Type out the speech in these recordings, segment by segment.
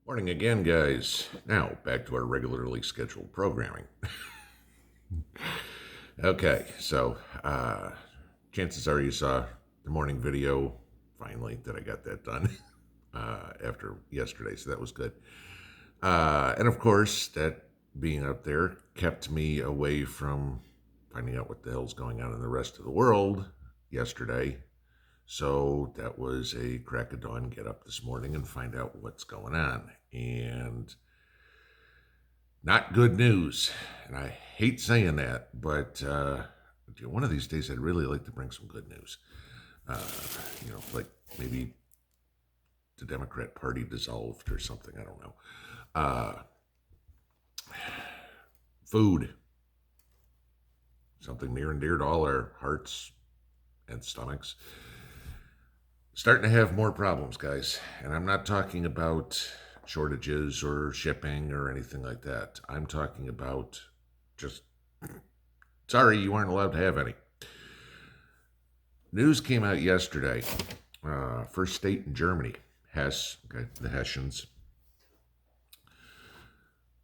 Morning again, guys. Now, back to our regularly scheduled programming. Okay, so chances are you saw the morning video finally that I got that done after yesterday, so that was good. And of course, that being out there kept me away from finding out what the hell's going on in the rest of the world yesterday. So that was a crack of dawn get up this morning and find out what's going on. And not good news. And I hate saying that, but one of these days I'd really like to bring some good news. Uh, like maybe the Democrat Party dissolved or something. I don't know. Uh, Food, something near and dear to all our hearts and stomachs. Starting to have more problems, guys. And I'm not talking about shortages or shipping or anything like that. I'm talking about just, sorry, you aren't allowed to have any. News came out yesterday. First state in Germany, Hesse, okay, the Hessians.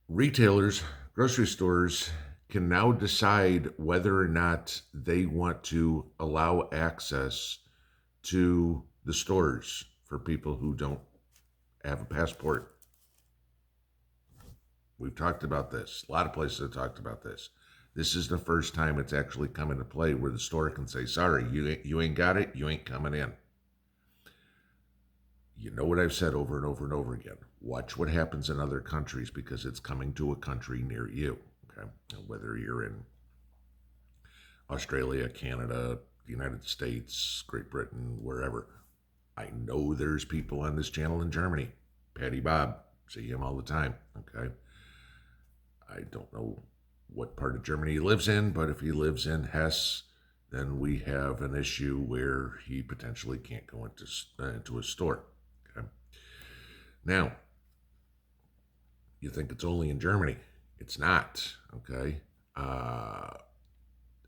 Retailers, grocery stores can now decide whether or not they want to allow access to the stores for people who don't have a passport. We've talked about this. A lot of places have talked about this. This is the first time it's actually come into play where the store can say, sorry, you ain't got it, you ain't coming in. You know what I've said over and over and over again. Watch what happens in other countries because it's coming to a country near you. Okay, whether you're in Australia, Canada, the United States, Great Britain, wherever. I know there's people on this channel in Germany. Patty Bob, see him all the time. Okay, I don't know what part of Germany he lives in, but if he lives in Hesse, then we have an issue where he potentially can't go into a store. Okay. Now, you think it's only in Germany? It's not. Okay.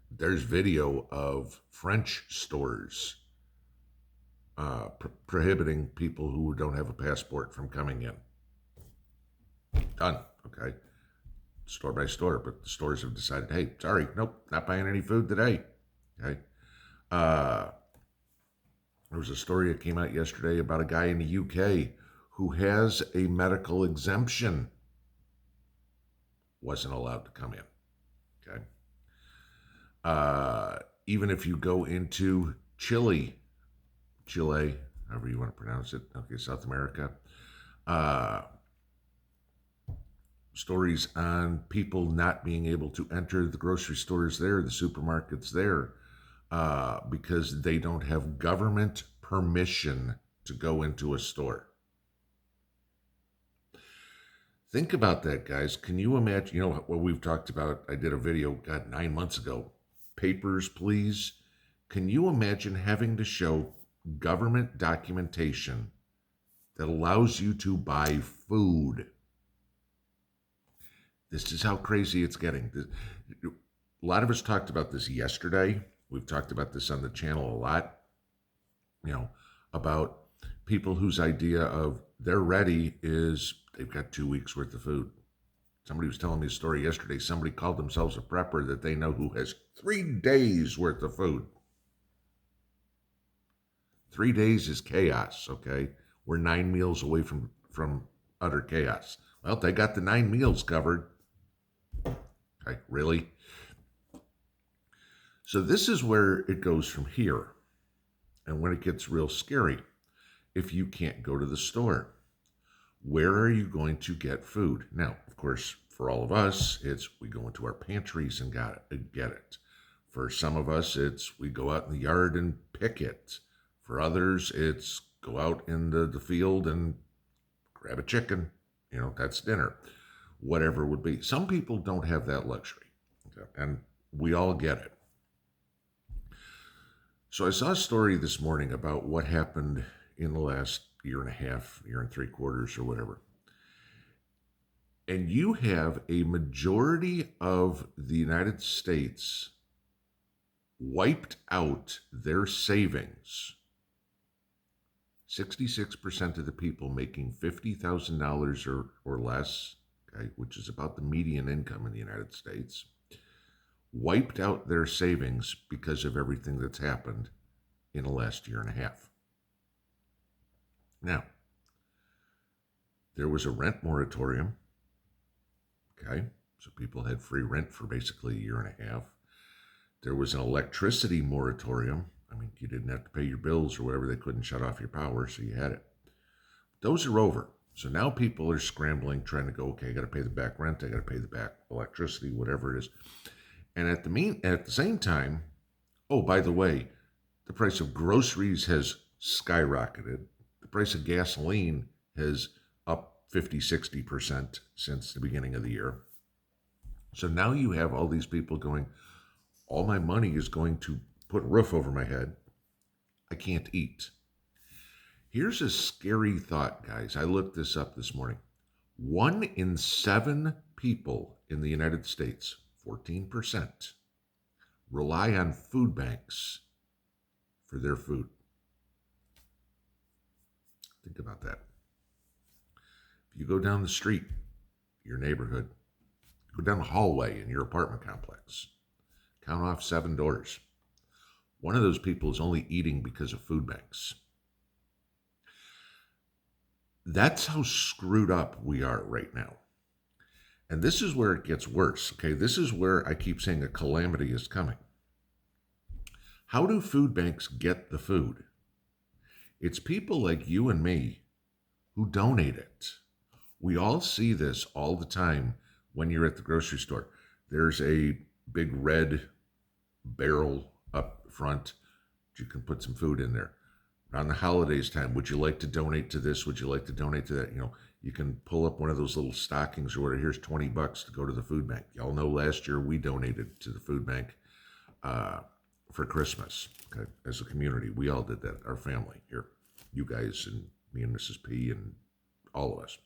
There's video of French stores prohibiting people who don't have a passport from coming in. Done. Okay. Store by store, but the stores have decided, hey, sorry, nope, not buying any food today. Okay. Uh, there was a story that came out yesterday about a guy in the UK who has a medical exemption, wasn't allowed to come in. Okay. Even if you go into Chile, however you want to pronounce it, okay, South America, uh, stories on people not being able to enter the grocery stores there, the supermarkets there, because they don't have government permission to go into a store. Think about that, guys. Can you imagine? You know what we've talked about? I did a video, God, 9 months ago. Papers, please. Can you imagine having to show government documentation that allows you to buy food? This is how crazy it's getting. A lot of us talked about this yesterday. We've talked about this on the channel a lot, about people whose idea of they're ready is they've got 2 weeks worth of food. Somebody was telling me a story yesterday. Somebody called themselves a prepper that they know who has 3 days worth of food. 3 days is chaos, okay? We're 9 meals away from utter chaos. Well, they got the 9 meals covered. Okay, really? So this is where it goes from here. And when it gets real scary, if you can't go to the store, where are you going to get food? Now, of course, for all of us, it's we go into our pantries and get it. For some of us, it's we go out in the yard and pick it. For others, it's go out in the field and grab a chicken. That's dinner. Whatever it would be. Some people don't have that luxury, and we all get it. So I saw a story this morning about what happened in the last year and a half, year and 3/4 or whatever. And you have a majority of the United States wiped out their savings 66% of the people making $50,000 or less, okay, which is about the median income in the United States, wiped out their savings because of everything that's happened in the last year and a half. Now, there was a rent moratorium, okay, so people had free rent for basically a year and a half. There was an electricity moratorium. I mean, you didn't have to pay your bills or whatever. They couldn't shut off your power, so you had it. Those are over. So now people are scrambling, trying to go, okay, I got to pay the back rent, I got to pay the back electricity, whatever it is. And at the same time, oh, by the way, the price of groceries has skyrocketed. The price of gasoline has up 50-60% since the beginning of the year. So now you have all these people going, all my money is going to put a roof over my head. I can't eat. Here's a scary thought, guys. I looked this up this morning. 1 in 7 people in the United States, 14%, rely on food banks for their food. Think about that. If you go down the street, your neighborhood, go down the hallway in your apartment complex, count off 7 doors. One of those people is only eating because of food banks. That's how screwed up we are right now. And this is where it gets worse, okay? This is where I keep saying a calamity is coming. How do food banks get the food? It's people like you and me who donate it. We all see this all the time when you're at the grocery store. There's a big red barrel up front. You can put some food in there. Around the holidays time, would you like to donate to this? Would you like to donate to that? You know, you can pull up one of those little stockings or whatever. Here's $20 to go to the food bank. Y'all know last year we donated to the food bank for Christmas, okay, as a community. We all did that, our family here. You guys and me and Mrs. P and all of us.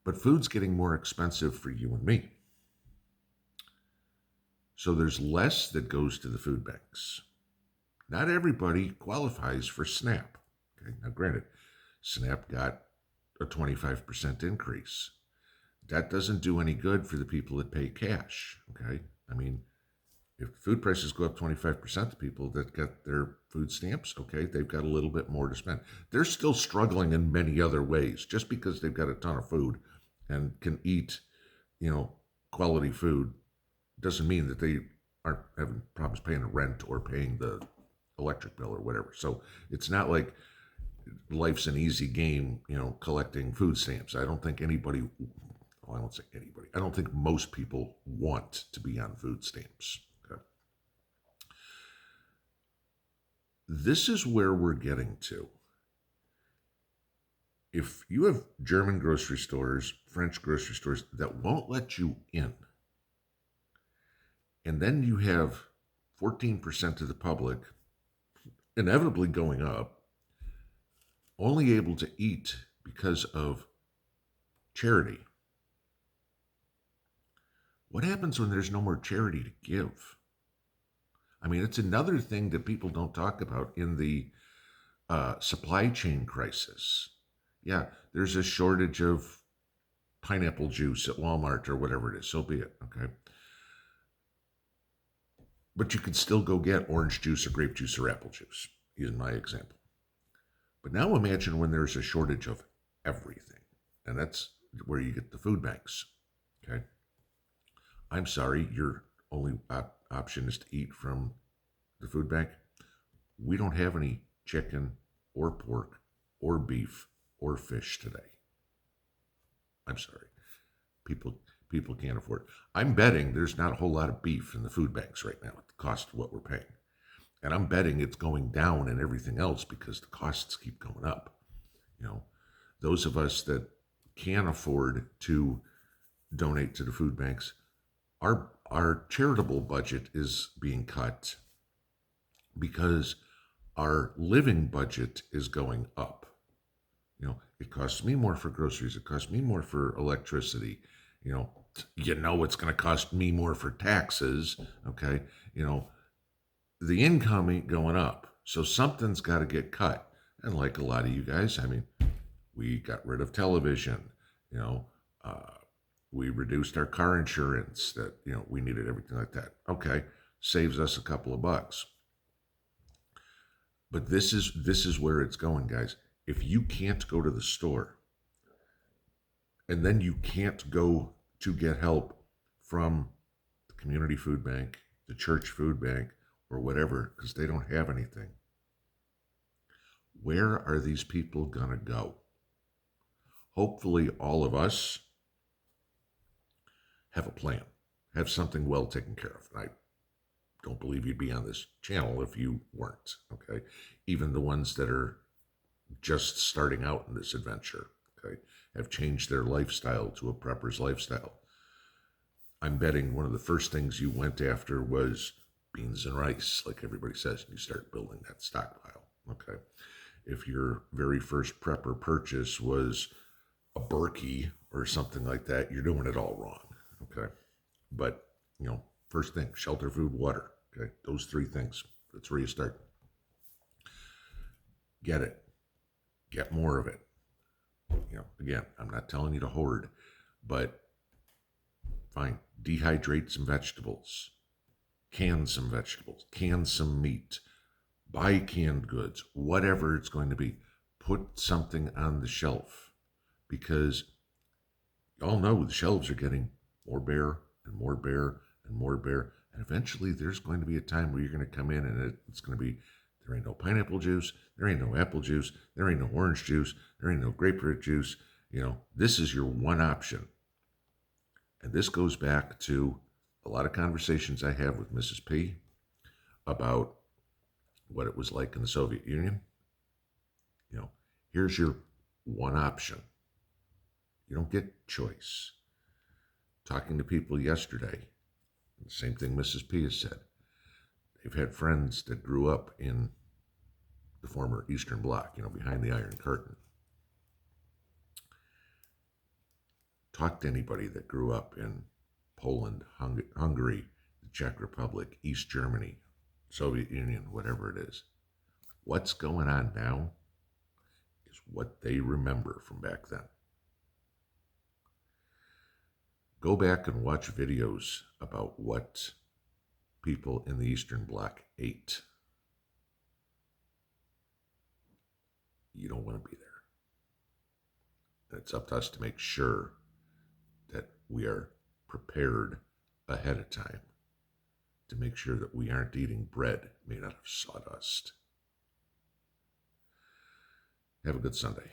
But food's getting more expensive for you and me. So there's less that goes to the food banks. Not everybody qualifies for SNAP. Okay? Now, granted, SNAP got a 25% increase. That doesn't do any good for the people that pay cash. Okay, I mean, if food prices go up 25%, the people that got their food stamps, okay, they've got a little bit more to spend. They're still struggling in many other ways. Just because they've got a ton of food and can eat, quality food, doesn't mean that they aren't having problems paying the rent or paying the electric bill or whatever. So it's not like life's an easy game, collecting food stamps. I don't think anybody, well, I won't say anybody, I don't think most people want to be on food stamps. Okay. This is where we're getting to. If you have German grocery stores, French grocery stores that won't let you in, and then you have 14% of the public inevitably going up, only able to eat because of charity. What happens when there's no more charity to give? I mean, it's another thing that people don't talk about in the supply chain crisis. Yeah, there's a shortage of pineapple juice at Walmart or whatever it is. So be it, okay? But you can still go get orange juice or grape juice or apple juice, using my example. But now imagine when there's a shortage of everything. And that's where you get the food banks, okay? I'm sorry, your only option is to eat from the food bank. We don't have any chicken or pork or beef or fish today. I'm sorry. People can't afford it. I'm betting there's not a whole lot of beef in the food banks right now at the cost of what we're paying. And I'm betting it's going down and everything else because the costs keep going up. Those of us that can afford to donate to the food banks, our charitable budget is being cut because our living budget is going up. It costs me more for groceries. It costs me more for electricity. It's going to cost me more for taxes. Okay. The income ain't going up. So something's got to get cut. And like a lot of you guys, I mean, we got rid of television, you know, we reduced our car insurance that, we needed, everything like that. Okay, saves us a couple of bucks. But this is where it's going, guys. If you can't go to the store and then you can't go to get help from the community food bank, the church food bank, or whatever, because they don't have anything, where are these people going to go? Hopefully, all of us have a plan, have something well taken care of. I don't believe you'd be on this channel if you weren't, okay? Even the ones that are just starting out in this adventure, okay, have changed their lifestyle to a prepper's lifestyle. I'm betting one of the first things you went after was beans and rice, like everybody says, and you start building that stockpile, okay? If your very first prepper purchase was a Berkey or something like that, you're doing it all wrong, okay? But, first thing, shelter, food, water, okay? Those three things, that's where you start. Get it. Get more of it. Again, I'm not telling you to hoard, but fine, dehydrate some vegetables, can some vegetables, can some meat, buy canned goods, whatever it's going to be. Put something on the shelf, because y'all know the shelves are getting more bare and more bare and more bare. And eventually there's going to be a time where you're going to come in and it's going to be, there ain't no pineapple juice, there ain't no apple juice, there ain't no orange juice, there ain't no grapefruit juice. This is your one option. And this goes back to a lot of conversations I have with Mrs. P about what it was like in the Soviet Union. Here's your one option. You don't get choice. Talking to people yesterday, the same thing Mrs. P has said. They've had friends that grew up in the former Eastern Bloc, behind the Iron Curtain. Talk to anybody that grew up in Poland, Hungary, the Czech Republic, East Germany, Soviet Union, whatever it is. What's going on now is what they remember from back then. Go back and watch videos about what people in the Eastern Bloc ate. You don't want to be there. And it's up to us to make sure that we are prepared ahead of time to make sure that we aren't eating bread made out of sawdust. Have a good Sunday.